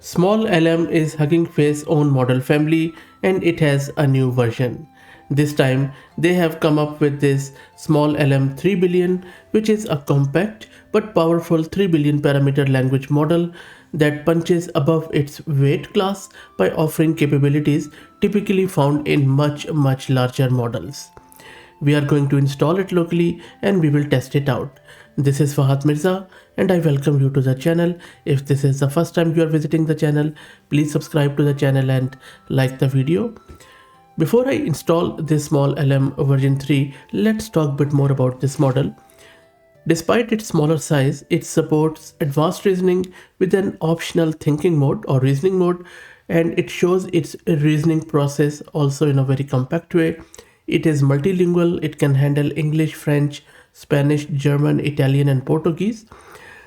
SmolLM is HuggingFace's own model family and it has a new version. This time they have come up with this SmolLM 3 billion, which is a compact but powerful 3 billion parameter language model that punches above its weight class by offering capabilities typically found in much larger models. We are going to install it locally and we will test it out. This is Fahad Mirza and I welcome you to the channel. If this is the first time you are visiting the channel, please subscribe to the channel and like the video. Before I install this SmolLM version 3, let's talk a bit more about this model. Despite its smaller size, it supports advanced reasoning with an optional thinking mode or reasoning mode, and it shows its reasoning process also in a very compact way. It is multilingual, it can handle English, French, Spanish, German, Italian, and Portuguese.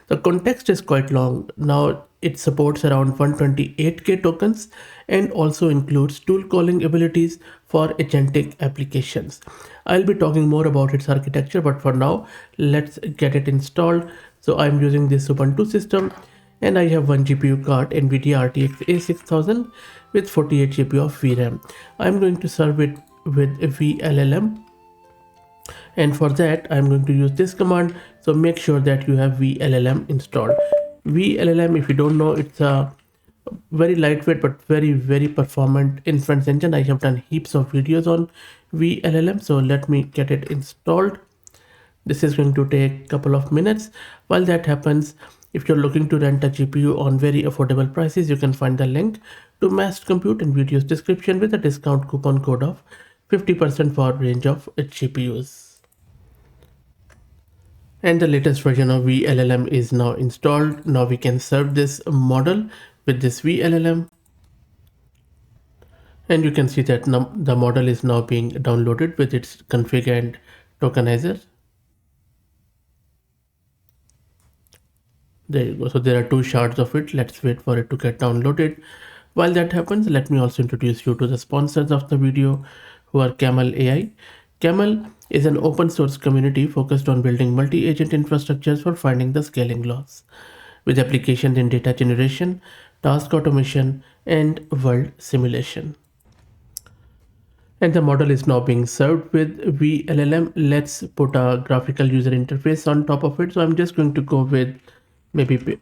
The context is quite long. Now it supports around 128k tokens and also includes tool calling abilities for agentic applications. I'll be talking more about its architecture, but for now, let's get it installed. So I'm using this Ubuntu system and I have one GPU card, NVIDIA RTX A6000 with 48 GB of VRAM. I'm going to serve it with a VLLM, and for that I'm going to use this command. So make sure that you have VLLM installed. VLLM, if you don't know, it's a very lightweight but very performant inference engine. I have done heaps of videos on VLLM, so let me get it installed. This is going to take a couple of minutes. While that happens, if you're looking to rent a GPU on very affordable prices, you can find the link to Massed Compute in video's description with a discount coupon code of 50% for range of GPUs. And the latest version of VLLM is now installed. Now we can serve this model with this VLLM. And you can see that the model is now being downloaded with its config and tokenizer. There you go. So there are two shards of it. Let's wait for it to get downloaded. While that happens, let me also introduce you to the sponsors of the video, who are Camel AI. Camel is an open source community focused on building multi-agent infrastructures for finding the scaling laws, with applications in data generation, task automation, and world simulation. And the model is now being served with VLLM. Let's put a graphical user interface on top of it. So I'm just going to go with maybe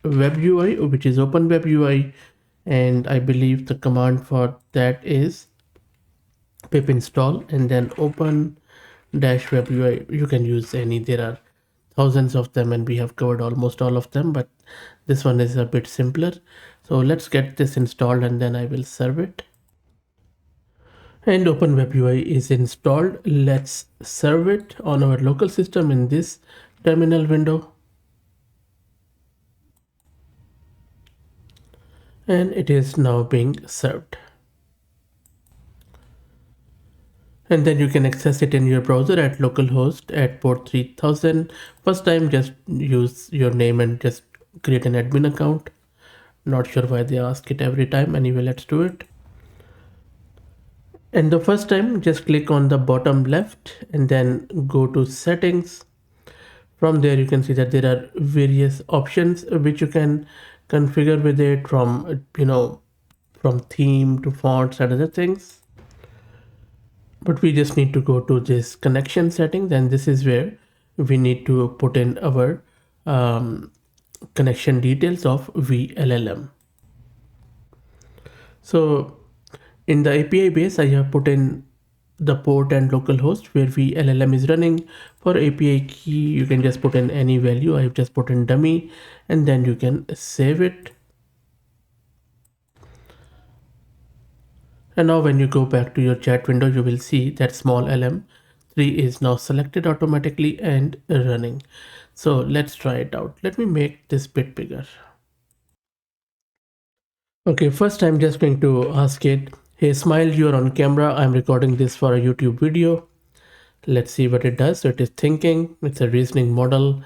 web UI, which is open web UI, and I believe the command for that is pip install and then open dash web UI. You can use any, there are thousands of them and we have covered almost all of them, but this one is a bit simpler. So let's get this installed and then I will serve it. And open web UI is installed. Let's serve it on our local system in this terminal window. And it is now being served. And then you can access it in your browser at localhost at port 3000. First time, just use your name and just create an admin account. Not sure why they ask it every time. Anyway, let's do it. And the first time, just click on the bottom left and then go to settings. From there, you can see that there are various options which you can configure with it, from from theme to fonts and other things. But we just need to go to this connection settings, and this is where we need to put in our connection details of VLLM. So in the API base, I have put in the port and localhost where VLLM is running. For API key, you can just put in any value. I have just put in dummy, and then you can save it. And now when you go back to your chat window, you will see that SmolLM3 is now selected automatically and running. So let's try it out. Let me make this bit bigger. Okay, first I'm just going to ask it, hey Smile, you're on camera. I'm recording this for a YouTube video. Let's see what it does. So it is thinking, it's a reasoning model.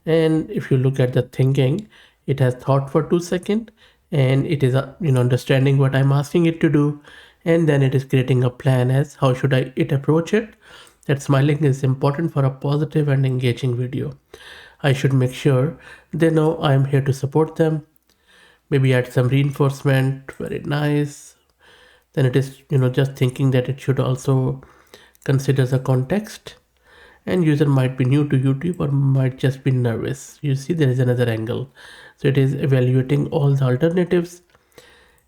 And if you look at the thinking, it has thought for 2 seconds and it is understanding what I'm asking it to do. And then it is creating a plan as how should it approach it. That smiling is important for a positive and engaging video. I should make sure they know I'm here to support them. maybe add some reinforcement. Very nice. Then it is, just thinking that it should also consider the context, and user might be new to YouTube or might just be nervous. You see, there is another angle. So it is evaluating all the alternatives,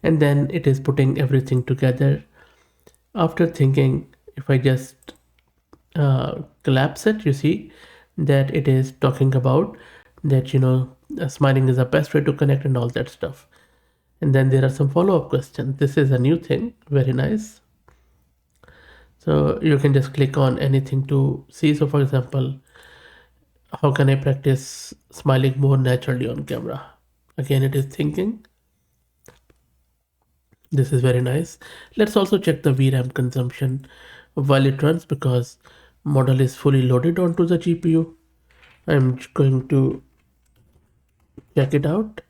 and then it is putting everything together. After thinking, if I just collapse it, you see that it is talking about that, smiling is the best way to connect and all that stuff. And then there are some follow-up questions. This is a new thing. Very nice. So you can just click on anything to see. So for example, how can I practice smiling more naturally on camera? Again, it is thinking. This is very nice. Let's also check the VRAM consumption while it runs, because model is fully loaded onto the GPU. I'm going to check it out.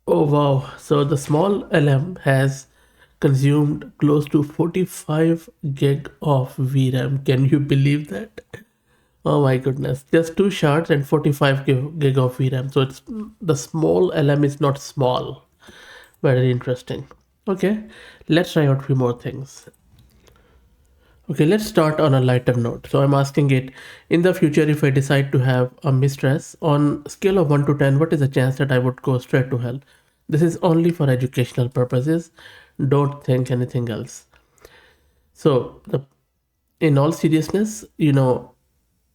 Oh wow, so the SmolLM has consumed close to 45 gig of VRAM. Can you believe that? Oh my goodness, just two shards and 45 gig of VRAM. So it's the SmolLM is not small. Very interesting. Okay, let's try out a few more things. Okay, let's start on a lighter note. So I'm asking it, in the future, if I decide to have a mistress, on scale of 1 to 10, what is the chance that I would go straight to hell? This is only for educational purposes. Don't think anything else. So in all seriousness,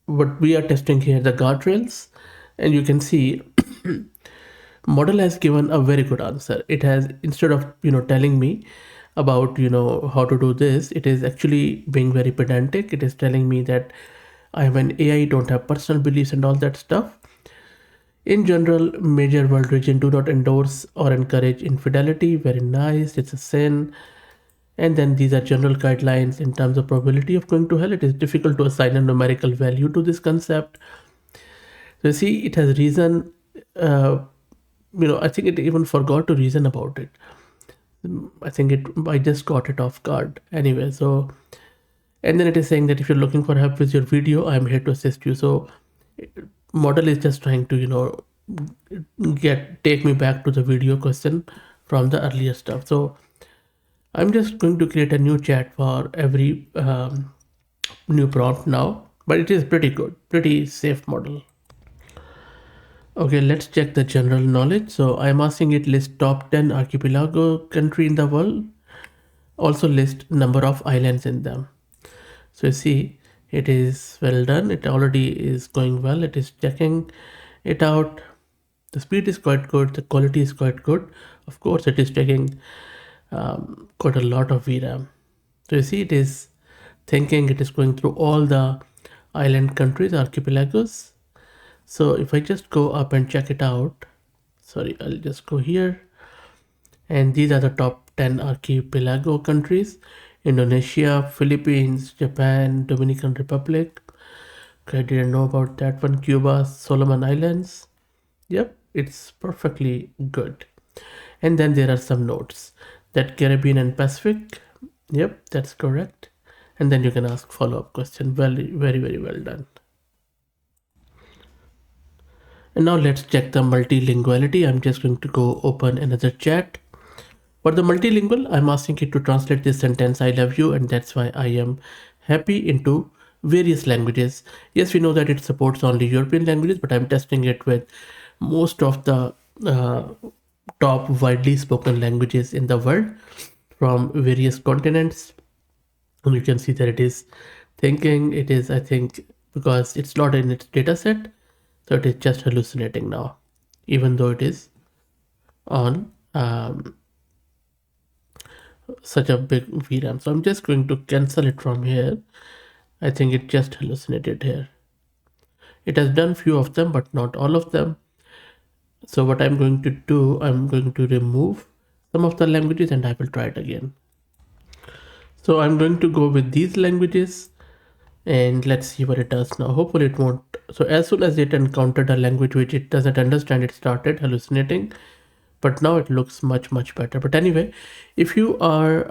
what we are testing here, the guardrails, and you can see model has given a very good answer. It has, instead of telling me about how to do this, it is actually being very pedantic. It is telling me that I am an AI, don't have personal beliefs and all that stuff. In general, major world religion do not endorse or encourage infidelity. Very nice, it's a sin. And then these are general guidelines in terms of probability of going to hell. It is difficult to assign a numerical value to this concept. So you see, it has reason. I think it even forgot to reason about it. I just got it off guard anyway. So, and then it is saying that if you're looking for help with your video, I'm here to assist you. So model is just trying to take me back to the video question from the earlier stuff. So I'm just going to create a new chat for every new prompt now, but it is pretty good, pretty safe model. Okay, let's check the general knowledge. So I'm asking it list top 10 archipelago country in the world. Also list number of islands in them. So you see, it is well done. It already is going well. It is checking it out. The speed is quite good. The quality is quite good. Of course, it is taking quite a lot of VRAM. So you see, it is thinking, it is going through all the island countries, archipelagos. So if I just go up and check it out, sorry, I'll just go here. And these are the top 10 archipelago countries: Indonesia, Philippines, Japan, Dominican Republic. Okay, I didn't know about that one. Cuba, Solomon Islands. Yep, it's perfectly good. And then there are some notes that Caribbean and Pacific. Yep, that's correct. And then you can ask follow-up question. Very, very, very well done. And now let's check the multilinguality. I'm just going to go open another chat. For the multilingual, I'm asking it to translate this sentence, I love you, and that's why I am happy, into various languages. Yes, we know that it supports only European languages, but I'm testing it with most of the top widely spoken languages in the world from various continents. And you can see that it is thinking. It is, I think, because it's not in its data set, so it is just hallucinating now, even though it is on such a big VRAM. So I'm just going to cancel it from here. I think it just hallucinated here. It has done few of them, but not all of them. So what I'm going to do, I'm going to remove some of the languages and I will try it again. So I'm going to go with these languages and let's see what it does now. Hopefully it won't. So as soon as it encountered a language which it doesn't understand, it started hallucinating, but now it looks much, much better. But anyway, if you are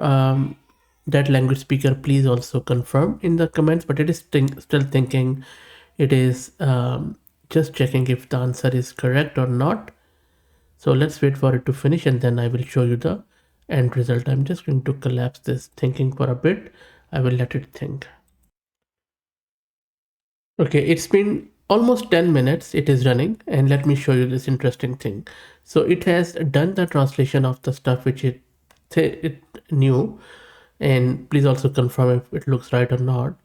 that language speaker, please also confirm in the comments. But it is still thinking. It is just checking if the answer is correct or not. So let's wait for it to finish and then I will show you the end result. I'm just going to collapse this thinking for a bit. I will let it think. Okay, it's been almost 10 minutes it is running, and let me show you this interesting thing. So it has done the translation of the stuff which it knew, and please also confirm if it looks right or not.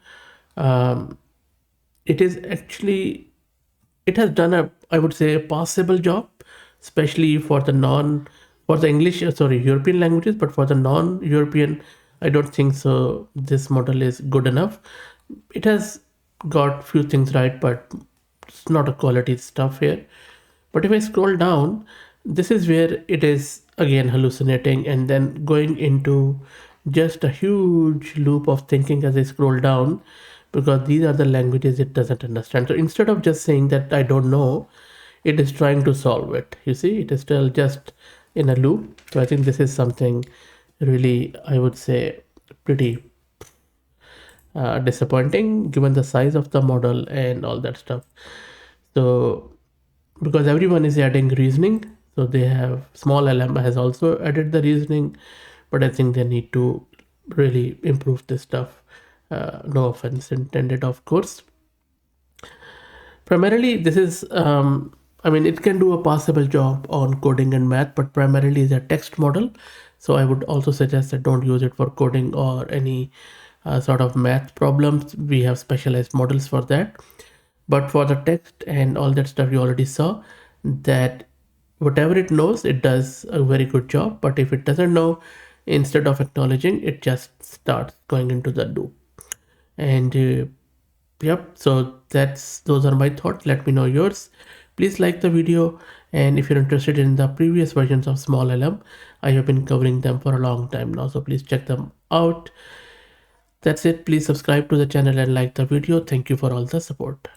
It is actually, it has done a, I would say, a passable job, especially for the non, for the English, sorry, European languages, but for the non-European, I don't think so this model is good enough. It has got few things right, but it's not a quality stuff here. But if I scroll down, this is where it is again hallucinating and then going into just a huge loop of thinking as I scroll down, because these are the languages it doesn't understand. So instead of just saying that I don't know, it is trying to solve it. You see, it is still just in a loop. So I think this is something really, I would say, pretty disappointing given the size of the model and all that stuff. So because everyone is adding reasoning, so they have, SmolLM has also added the reasoning, but I think they need to really improve this stuff. No offense intended, of course. Primarily this is I mean, it can do a passable job on coding and math, but primarily is a text model. So I would also suggest that don't use it for coding or any sort of math problems. We have specialized models for that. But for the text and all that stuff, you already saw that whatever it knows, it does a very good job. But if it doesn't know, instead of acknowledging, it just starts going into the loop. And yep, so those are my thoughts. Let me know yours. Please like the video, and if you're interested in the previous versions of SmolLM, I have been covering them for a long time now, so please check them out. That's it. Please subscribe to the channel and like the video. Thank you for all the support.